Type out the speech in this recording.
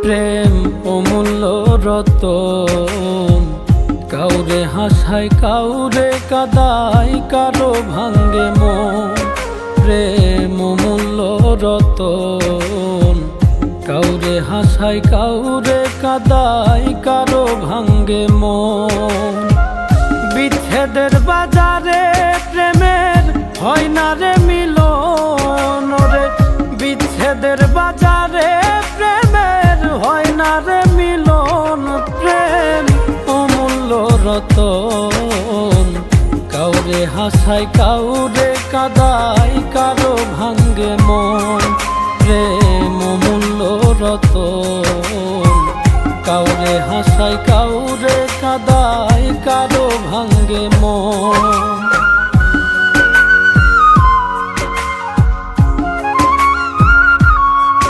প্রেম অমূল্য রতন, কাউরে হাসায় কাউরে কাদায়, কারো ভাঙ্গে মন। প্রেম অমূল্য রতন, কাউরে হাসায় কাউরে কাদায়, কারো ভাঙ্গে মন। বিচ্ছেদের বাজারে প্রেমের হয় না রে মিলন রে, বিচ্ছেদের বাজারে প্রেমের হয় না রে মিলন। প্রেম অমূল্য রতন, কাউরে হাসায় কাউরে কাদায়, কারো ভাঙ্গে মন। প্রেম অমূল্য রতন, কাউরে হাসায় কাউরে কাদায়, কারো ভাঙ্গে মন।